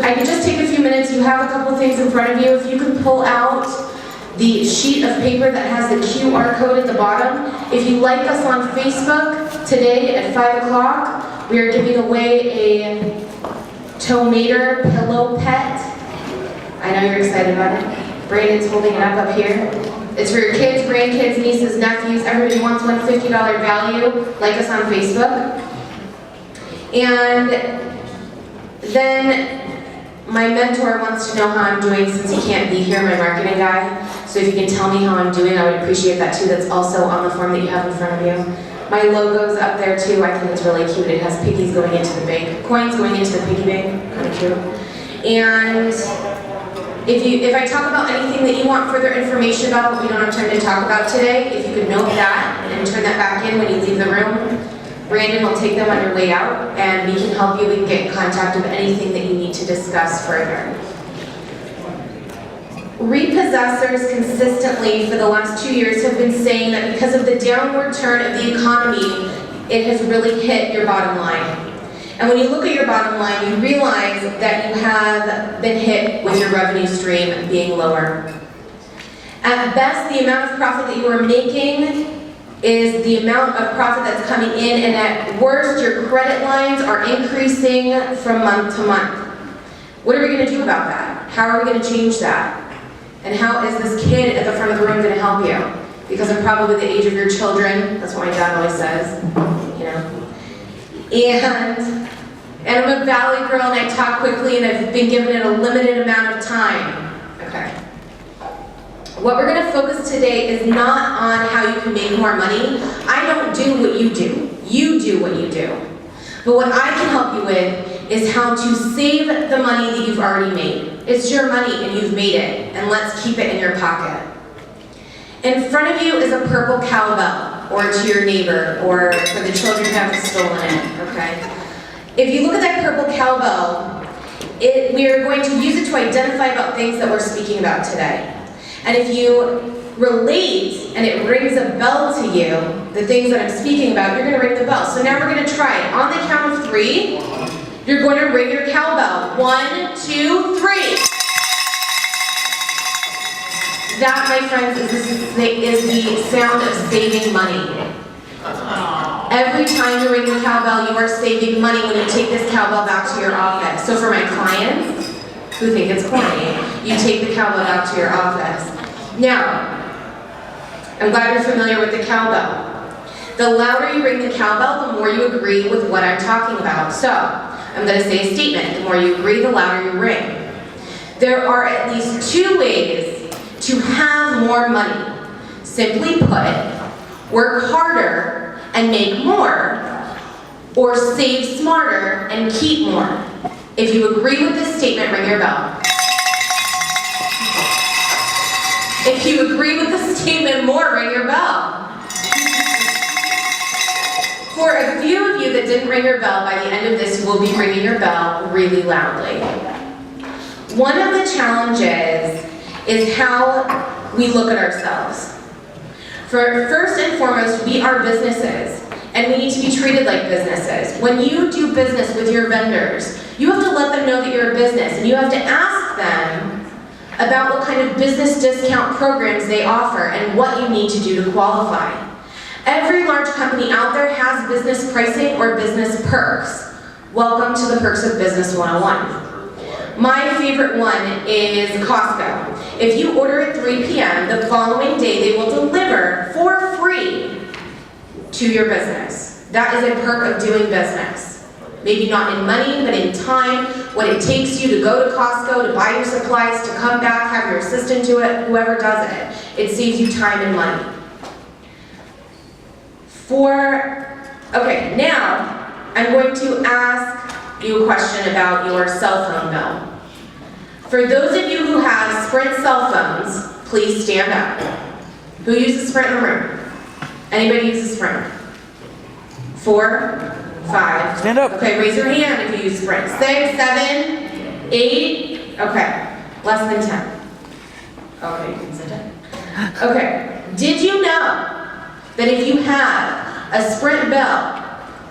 I could just take a few minutes. You have a couple things in front of you. If you can pull out the sheet of paper that has the QR code at the bottom. If you like us on Facebook today at 5 o'clock, we are giving away a Tomater pillow pet. I know you're excited about it. Brandon's holding it up here. It's for your kids, grandkids, nieces, nephews. Everybody wants one $50 value. Like us on Facebook. And then my mentor wants to know how I'm doing since he can't be here, my marketing guy. So if you can tell me how I'm doing, I would appreciate that too. That's also on the form that you have in front of you. My logo's up there too. I think it's really cute. It has piggies going into the bank, coins going into the piggy bank. Kind of cute. And if I talk about anything that you want further information about but we don't have time to talk about today, if you could note that and turn that back in when you leave the room, Brandon will take them on your way out and we can help you. We can get in contact with anything that you need to discuss further. Repossessors consistently for the last 2 years have been saying that because of the downward turn of the economy, it has really hit your bottom line. And when you look at your bottom line, you realize that you have been hit with your revenue stream being lower. At best, the amount of profit that you are making is the amount of profit that's coming in, and at worst, your credit lines are increasing from month to month. What are we going to do about that? How are we going to change that? And how is this kid at the front of the room going to help you? Because I'm probably the age of your children. That's what my dad always says, you know. And I'm a Valley girl and I talk quickly and I've been given it a limited amount of time. Okay. What we're going to focus today is not on how you can make more money. I don't do what you do. You do what you do. But what I can help you with is how to save the money that you've already made. It's your money and you've made it, and let's keep it in your pocket. In front of you is a purple cowbell, or to your neighbor, or for the children who haven't stolen it, okay? If you look at that purple cowbell, we are going to use it to identify about things that we're speaking about today. And if you relate and it rings a bell to you, the things that I'm speaking about, you're going to ring the bell. So now we're going to try it. On the count of 3, you're going to ring your cowbell. 1, 2, 3. That, my friends, is the sound of saving money. Every time you ring the cowbell, you are saving money when you take this cowbell back to your office. So for my clients who think it's corny, you take the cowbell back to your office. Now, I'm glad you're familiar with the cowbell. The louder you ring the cowbell, the more you agree with what I'm talking about. So, I'm going to say a statement. The more you agree, the louder you ring. There are at least 2 ways to have more money. Simply put, work harder and make more, or save smarter and keep more. If you agree with this statement, ring your bell. If you agree with the statement more, ring your bell. For a few of you that didn't ring your bell, by the end of this, you will be ringing your bell really loudly. One of the challenges is how we look at ourselves. First and foremost, we are businesses, and we need to be treated like businesses. When you do business with your vendors, you have to let them know that you're a business, and you have to ask them about what kind of business discount programs they offer and what you need to do to qualify. Every large company out there has business pricing or business perks. Welcome to the Perks of Business 101. My favorite one is Costco. If you order at 3 p.m., the following day they will deliver for free to your business. That is a perk of doing business. Maybe not in money, but in time, what it takes you to go to Costco, to buy your supplies, to come back, have your assistant do it, whoever does it. It saves you time and money. Okay, now I'm going to ask you a question about your cell phone bill. For those of you who have Sprint cell phones, please stand up. Who uses Sprint in the room? Anybody uses Sprint? 4, 5. Stand up. Okay, raise your hand if you use Sprint. 6, 7, 8. Okay, less than 10. Okay, you can sit down. Okay, did you know that if you have a Sprint bill,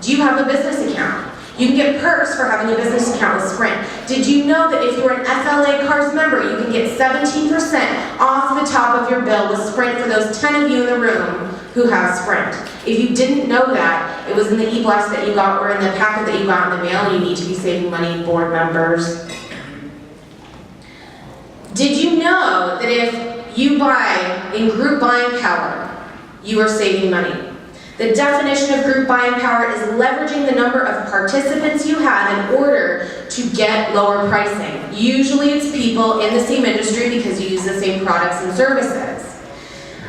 do you have a business account? You can get perks for having a business account with Sprint. Did you know that if you're an FLA Cars member, you can get 17% off the top of your bill with Sprint for those 10 of you in the room who have Sprint? If you didn't know that, it was in the e-blast that you got or in the packet that you got in the mail, and you need to be saving money, board members. Did you know that if you buy in group buying power, you are saving money? The definition of group buying power is leveraging the number of participants you have in order to get lower pricing. Usually it's people in the same industry because you use the same products and services.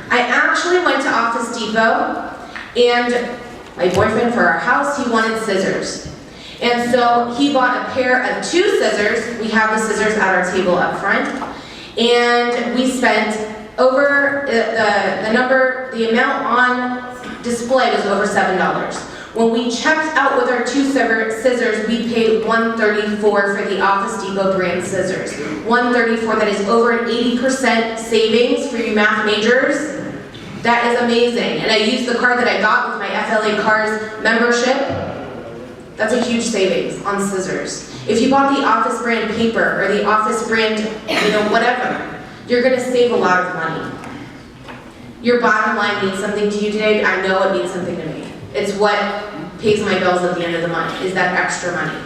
I actually went to Office Depot, and my boyfriend, for our house, he wanted scissors. And so he bought a pair of 2 scissors. We have the scissors at our table up front. And we spent over the amount on display was over $7. When we checked out with our 2 scissors, we paid $134 for the Office Depot brand scissors. $134, that is over an 80% savings for you math majors. That is amazing. And I used the card that I got with my FLA Cars membership. That's a huge savings on scissors. If you bought the Office brand paper or the Office brand, whatever, you're gonna save a lot of money. Your bottom line means something to you today. I know it means something to me. It's what pays my bills at the end of the month, is that extra money.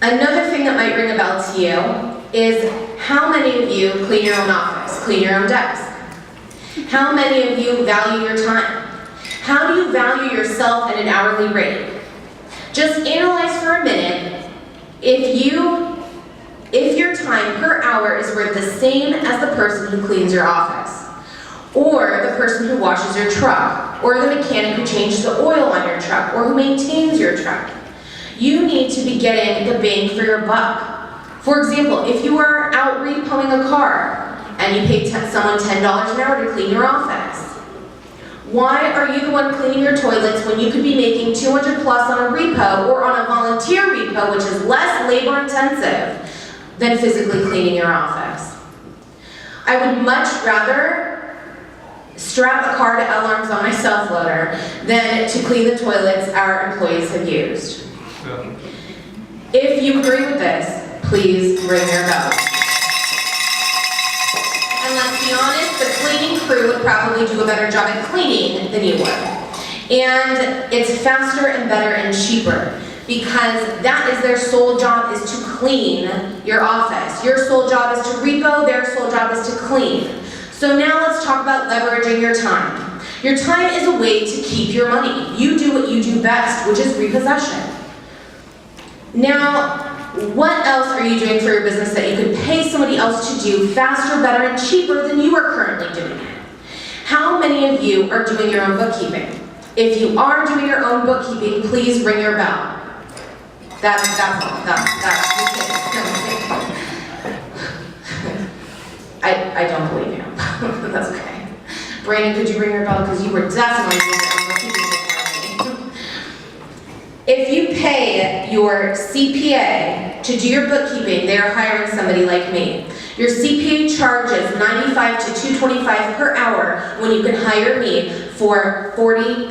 Another thing that might ring a bell to you is how many of you clean your own office, clean your own desk? How many of you value your time? How do you value yourself at an hourly rate? Just analyze for a minute if your time per hour is worth the same as the person who cleans your office, or the person who washes your truck, or the mechanic who changes the oil on your truck, or who maintains your truck. You need to be getting the bang for your buck. For example, if you are out repoing a car and you pay someone $10 an hour to clean your office, why are you the one cleaning your toilets when you could be making $200 plus on a repo or on a volunteer repo, which is less labor intensive than physically cleaning your office? I would much rather strap a car to alarms on my self-loader than to clean the toilets our employees have used. If you agree with this, please ring your bell. And let's be honest, the cleaning crew would probably do a better job at cleaning than you would. And it's faster and better and cheaper because that is their sole job, is to clean your office. Your sole job is to repo, their sole job is to clean. So now let's talk about leveraging your time. Your time is a way to keep your money. You do what you do best, which is repossession. Now, what else are you doing for your business that you could pay somebody else to do faster, better, and cheaper than you are currently doing it? How many of you are doing your own bookkeeping? If you are doing your own bookkeeping, please ring your bell. That's all. I don't believe you. That's okay. Brandon, could you ring your bell? Because you were definitely doing your own bookkeeping before me. If you pay your CPA to do your bookkeeping, they are hiring somebody like me. Your CPA charges $95 to $225 per hour when you can hire me for 40%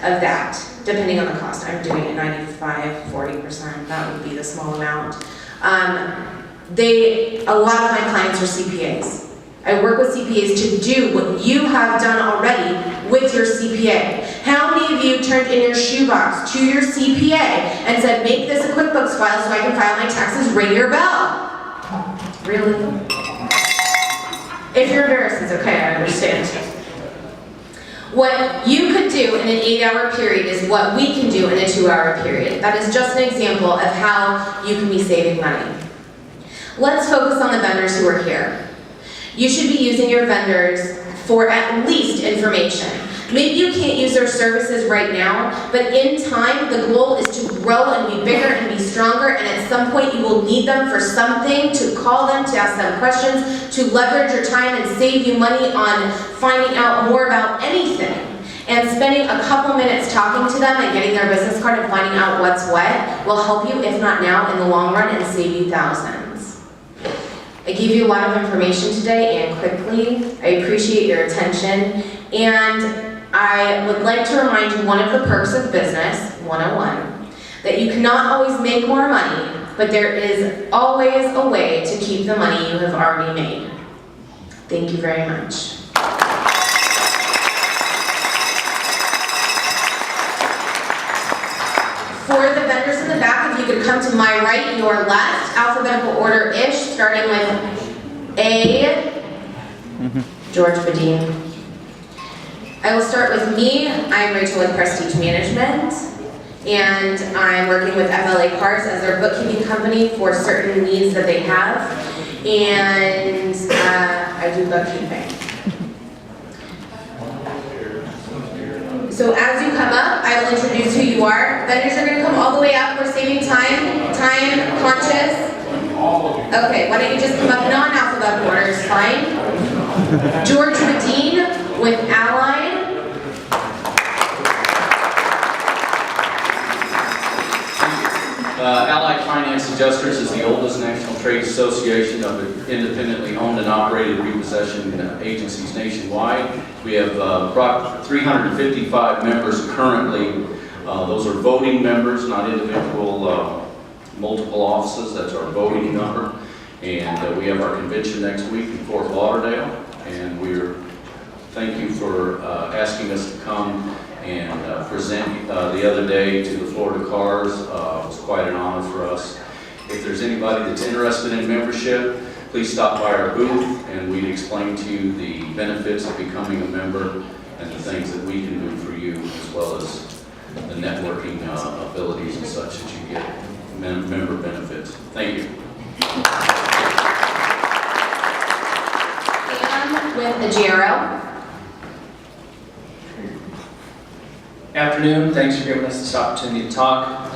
of that, depending on the cost. I'm doing it 95, 40%. That would be the small amount. A lot of my clients are CPAs. I work with CPAs to do what you have done already with your CPA. How many of you turned in your shoebox to your CPA and said, make this a QuickBooks file so I can file my taxes, ring your bell? Really? If you're embarrassed, it's okay, I understand. What you could do in an 8-hour period is what we can do in a 2-hour period. That is just an example of how you can be saving money. Let's focus on the vendors who are here. You should be using your vendors for at least information. Maybe you can't use their services right now, but in time, the goal is to grow and be bigger and be stronger, and at some point you will need them for something, to call them, to ask them questions, to leverage your time and save you money on finding out more about anything. And spending a couple minutes talking to them and getting their business card and finding out what's what will help you, if not now, in the long run, and save you thousands. I gave you a lot of information today and quickly. I appreciate your attention, and I would like to remind you one of the perks of business, 101, that you cannot always make more money, but there is always a way to keep the money you have already made. Thank you very much. For the vendors in the back, if you could come to my right, your left, alphabetical order-ish, starting with A, George Badine. I will start with me. I'm Rachel with Prestige Management, and I'm working with FLA Cars as their bookkeeping company for certain needs that they have, and I do bookkeeping. So as you come up, I will introduce who you are. Vendors are going to come all the way up. We're saving time conscious. Okay, why don't you just come up non-alphabetical order, is fine. George Badine with Allied. Allied Finance Adjusters is the oldest national trade association of independently owned and operated repossession agencies nationwide. We have brought 355 members currently. Those are voting members, not individual multiple offices. That's our voting number. And we have our convention next week in Fort Lauderdale. And thank you for asking us to come and present the other day to the Florida Cars. It was quite an honor for us. If there's anybody that's interested in membership, please stop by our booth and we'd explain to you the benefits of becoming a member and the things that we can do for you, as well as the networking abilities and such that you get member benefits. Thank you. Sam with the GRO. Afternoon, thanks for giving us this opportunity to talk.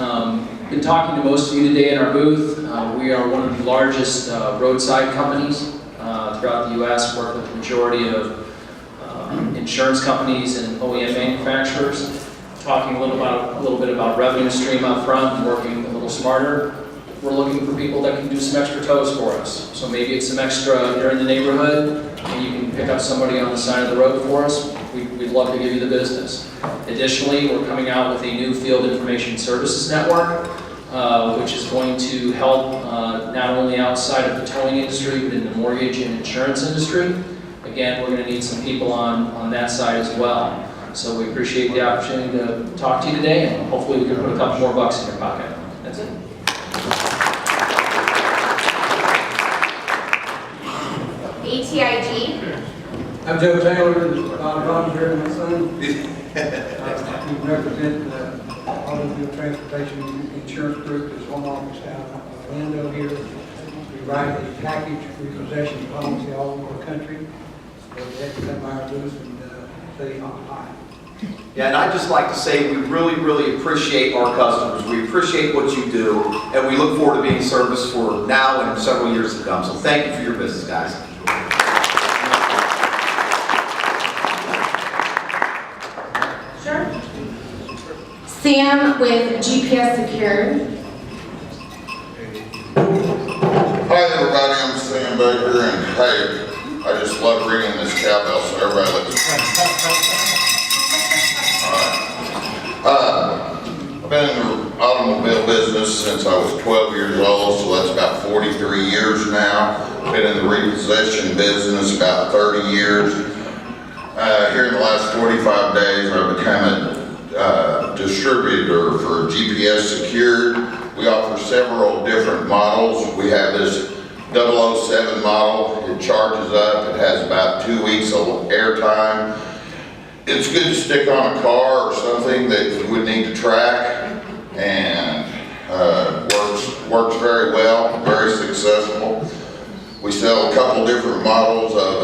Been talking to most of you today in our booth. We are one of the largest roadside companies throughout the U.S. Work with the majority of insurance companies and OEM manufacturers. Talking a little bit about revenue stream up front and working a little smarter. We're looking for people that can do some extra tows for us. So maybe it's some extra, you're in the neighborhood and you can pick up somebody on the side of the road for us. We'd love to give you the business. Additionally, we're coming out with a new field information services network, which is going to help not only outside of the towing industry, but in the mortgage and insurance industry. Again, we're going to need some people on that side as well. So we appreciate the opportunity to talk to you today, and hopefully we can put a couple more bucks in your pocket. That's it. ATIG. I'm Joe Taylor, Bob Robbins here, my son. We represent Automobile Transportation Insurance Group. There's one office out of Orlando here. We write a package repossession policy all over the country. So they have to come by our booth and say hi. Yeah, and I'd just like to say we really, really appreciate our customers. We appreciate what you do, and we look forward to being service for now and several years to come. So thank you for your business, guys. Sure. Sam with GPS Secure. Hi everybody, I'm Sam Baker, and hey, I just love ringing this cowbell, so everybody listen. I've been in the automobile business since I was 12 years old, so that's about 43 years now. Been in the repossession business about 30 years. Here in the last 45 days, I've become a distributor for GPS Secured. We offer several different models. We have this 007 model. It charges up. It has about 2 weeks of airtime. It's good to stick on a car or something that you would need to track, and works very well, very successful. We sell a couple different models of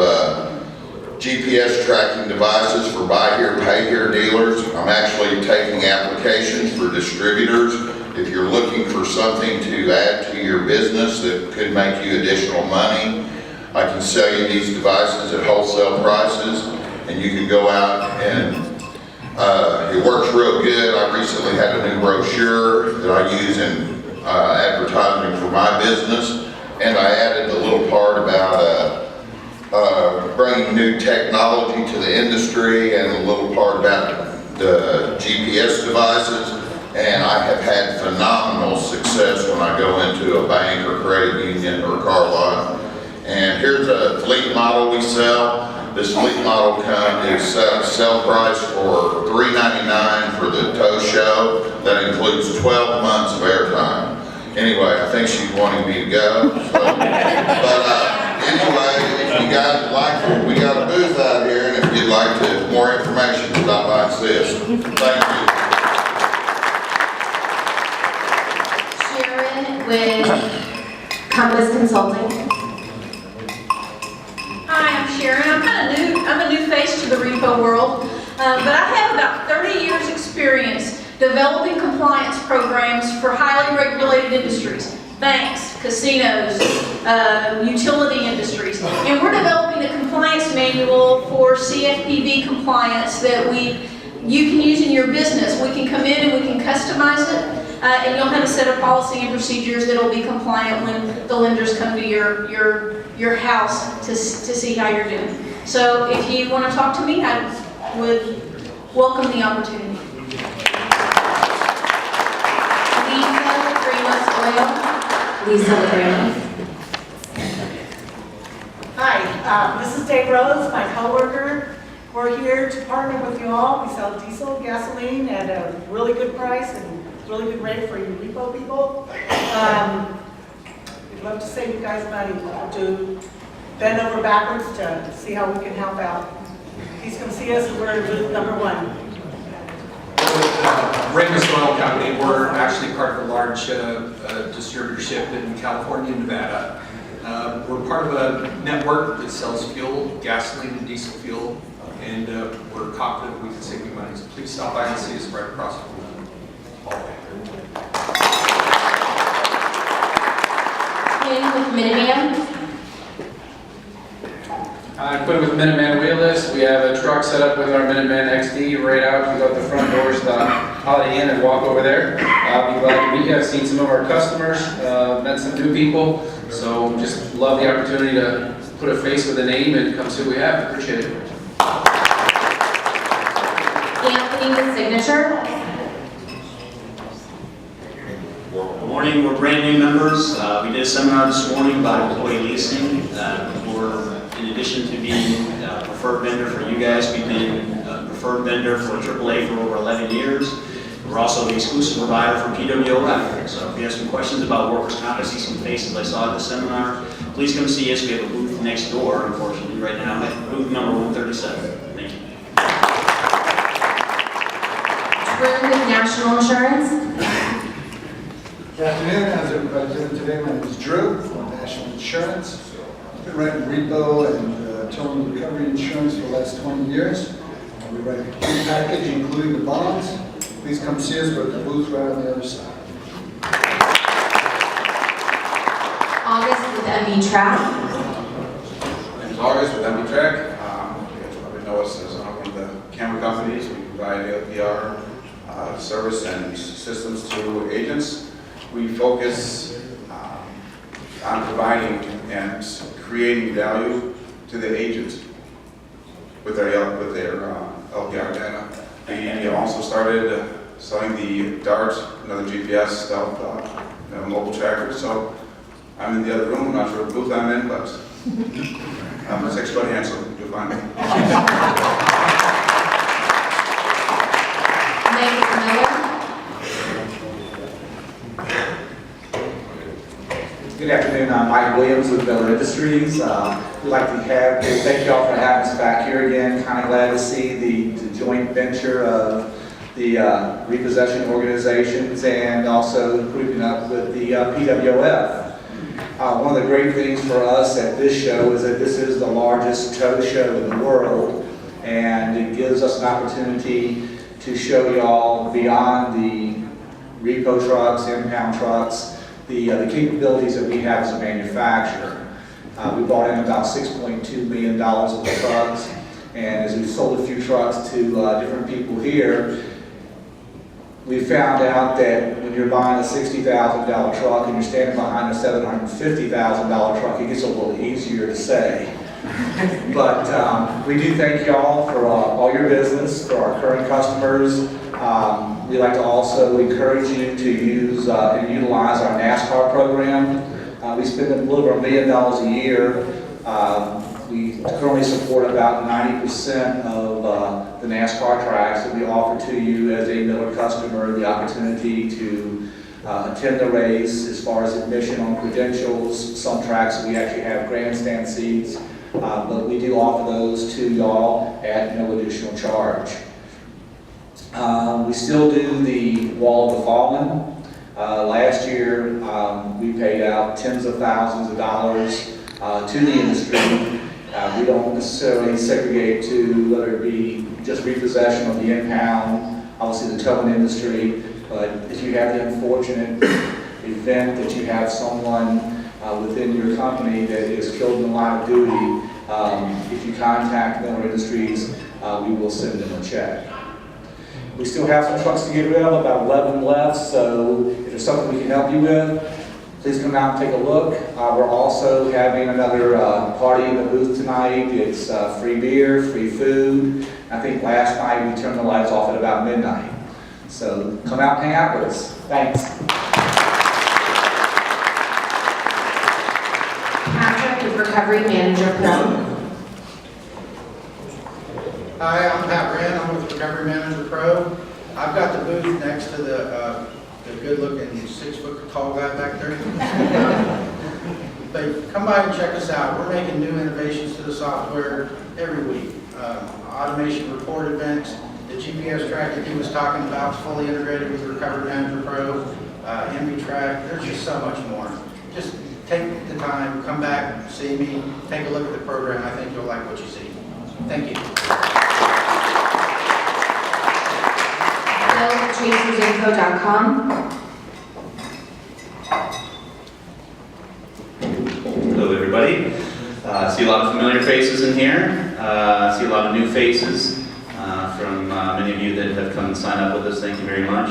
GPS tracking devices for buy here, pay here dealers. I'm actually taking applications for distributors. If you're looking for something to add to your business that could make you additional money, I can sell you these devices at wholesale prices, and you can go out and it works real good. I recently had a new brochure that I use in advertising for my business, and I added a little part about bringing new technology to the industry, and a little part about the GPS devices. And I have had phenomenal success when I go into a bank or credit union or car lot. And here's a fleet model we sell. This fleet model is sell price for $3.99 for the tow show. That includes 12 months of airtime. Anyway, I think she's wanting me to go. So. Anyway, if you guys like it, we got a booth out here, and if you'd like more information, stop by and see us. Thank you. Sharon with Compass Consulting. Hi, I'm Sharon. I'm a new face to the repo world, but I have about 30 years experience developing compliance programs for highly regulated industries, banks, casinos, utility industries. And we're developing a compliance manual for CFPB compliance that you can use in your business. We can come in and we can customize it, and you'll have a set of policy and procedures that'll be compliant when the lenders come to your house to see how you're doing. So if you want to talk to me, I would welcome the opportunity. Lisa Lagrange. Hi, this is Dave Rose, my coworker. We're here to partner with you all. We sell diesel, gasoline at a really good price and really good rate for you repo people. We'd love to save you guys money. We'll do bend over backwards to see how we can help out. Please come see us. We're at booth number 1. Reiter Oil Company, we're actually part of a large distributorship in California and Nevada. We're part of a network that sells fuel, gasoline and diesel fuel, and we're confident we can save you money. So please stop by and see us right across the hallway. Quinn with Minuteman. I'm Quinn with Minuteman Wheelless. We have a truck set up with our Minuteman XD right out. You go out the front doors to the Holiday Inn and walk over there. I'll be glad to meet you. I've seen some of our customers, met some new people. So just love the opportunity to put a face with a name and come see what we have. Appreciate it. Anthony with Signature. Good morning, we're brand new members. We did a seminar this morning about employee leasing. In addition to being a preferred vendor for you guys, we've been a preferred vendor for AAA for over 11 years. We're also the exclusive provider for PWOF. So if you have some questions about workers' comp, I see some faces I saw at the seminar, please come see us. We have a booth next door, unfortunately, right now, at booth number 137. Thank you. Drew with National Insurance. Good afternoon, how's everybody doing today? My name is Drew from National Insurance. I've been writing repo and towing recovery insurance for the last 20 years. We write a complete package, including the bonds. Please come see us. We're at the booth right on the other side. August with MB Track. My name is August with MB Track. You guys probably know us as one of the camera companies. We provide LPR service and systems to agents. We focus on providing and creating value to the agent with their LPR data. We also started selling the DART, another GPS stealth mobile tracker. So I'm in the other room. I'm not sure what booth I'm in, but I'm 6 foot handsome. You'll find me. Megan Miller. Good afternoon, I'm Mike Williams with Miller Industries. We'd like to thank y'all for having us back here again. Kind of glad to see the joint venture of the repossession organizations and also grouping up with the PWOF. One of the great things for us at this show is that this is the largest tow show in the world, and it gives us an opportunity to show y'all beyond the repo trucks, impound trucks, the capabilities that we have as a manufacturer. We brought in about $6.2 million of the trucks, and as we've sold a few trucks to different people here, we found out that when you're buying a $60,000 truck and you're standing behind a $750,000 truck, it gets a little easier to say. But we do thank y'all for all your business, for our current customers. We'd like to also encourage you to use and utilize our NASCAR program. We spend a little over $1 million a year. We currently support about 90% of the NASCAR tracks that we offer to you as a Miller customer, the opportunity to attend the race as far as admission on credentials. Some tracks we actually have grandstand seats, but we do offer those to y'all at no additional charge. We still do the Wall of the Fallen. Last year, we paid out tens of thousands of dollars to the industry. We don't necessarily segregate to whether it be just repossession of the impound, obviously the towing industry, but if you have the unfortunate event that you have someone within your company that is killed in the line of duty, if you contact Miller Industries, we will send them a check. We still have some trucks to get rid of, about 11 left, so if there's something we can help you with, please come out and take a look. We're also having another party in the booth tonight. It's free beer, free food. I think last night we turned the lights off at about midnight. So come out and hang out with us. Thanks. Patrick with Recovery Manager Pro. Hi, I'm Pat Rand. I'm with Recovery Manager Pro. I've got the booth next to the good-looking 6-foot tall guy back there. But come by and check us out. We're making new innovations to the software every week. Automation report events, the GPS track that he was talking about, fully integrated with Recovery Manager Pro, MB track. There's just so much more. Just take the time, come back, see me, take a look at the program. I think you'll like what you see. Thank you. TracersInfo.com. Hello everybody. See a lot of familiar faces in here. See a lot of new faces from many of you that have come and signed up with us. Thank you very much.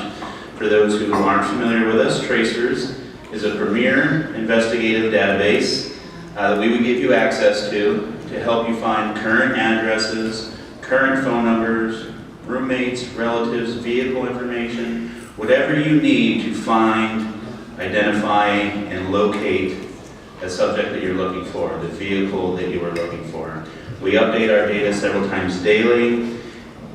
For those who aren't familiar with us, Tracers is a premier investigative database that we would give you access to help you find current addresses, current phone numbers, roommates, relatives, vehicle information, whatever you need to find, identify, and locate a subject that you're looking for, the vehicle that you are looking for. We update our data several times daily,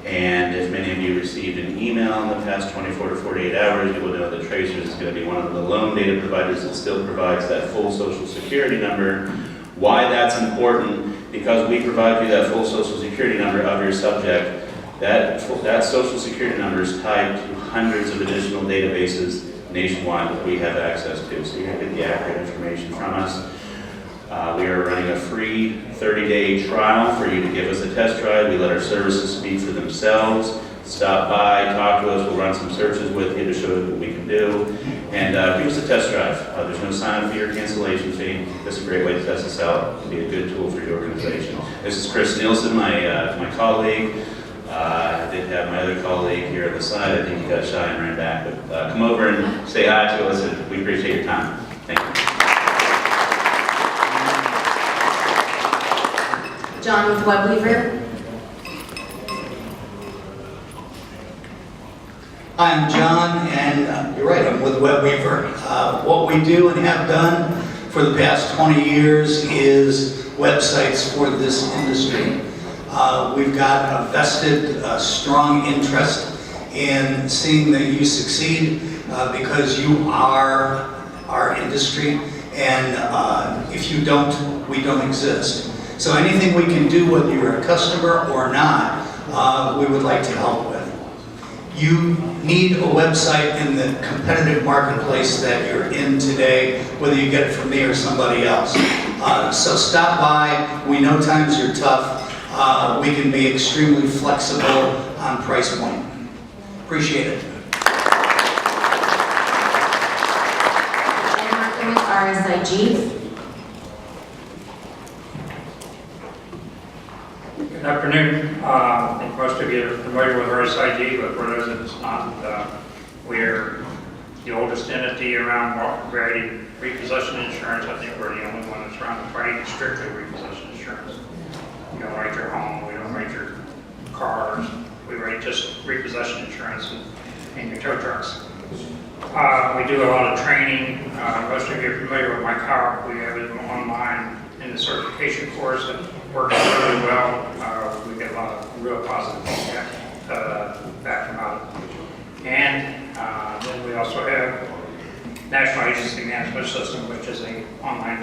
and if many of you received an email in the past 24 to 48 hours, you will know that Tracers is going to be one of the lone data providers that still provides that full social security number. Why that's important? Because we provide you that full social security number of your subject. That social security number is tied to hundreds of additional databases nationwide that we have access to. So you're going to get the accurate information from us. We are running a free 30-day trial for you to give us a test drive. We let our services speak for themselves. Stop by, talk to us. We'll run some searches with you to show you what we can do. And give us a test drive. There's no sign-up fee or cancellation fee. This is a great way to test us out. It'll be a good tool for your organization. This is Chris Nielsen, my colleague. I did have my other colleague here on the side. I think he got shy and ran back. But come over and say hi to us, and we appreciate your time. Thank you. John with WebWeaver. I'm John, and you're right, I'm with WebWeaver. What we do and have done for the past 20 years is websites for this industry. We've got a vested, strong interest in seeing that you succeed because you are our industry, and if you don't, we don't exist. So anything we can do, whether you're a customer or not, we would like to help with. You need a website in the competitive marketplace that you're in today, whether you get it from me or somebody else. So stop by. We know times are tough. We can be extremely flexible on price point. Appreciate it. And Martin with RSIG. Good afternoon. I think most of you are familiar with RSIG, but for those that's not, we're the oldest entity around providing repossession insurance. I think we're the only one that's around providing strictly repossession insurance. you don't write your home, we don't write your cars, we write just repossession insurance and your tow trucks. We do a lot of training. Most of you are familiar with my car. We have it online in the certification course. It works really well. We get a lot of real positive feedback back from out. And then we also have National Agency Management System, which is an online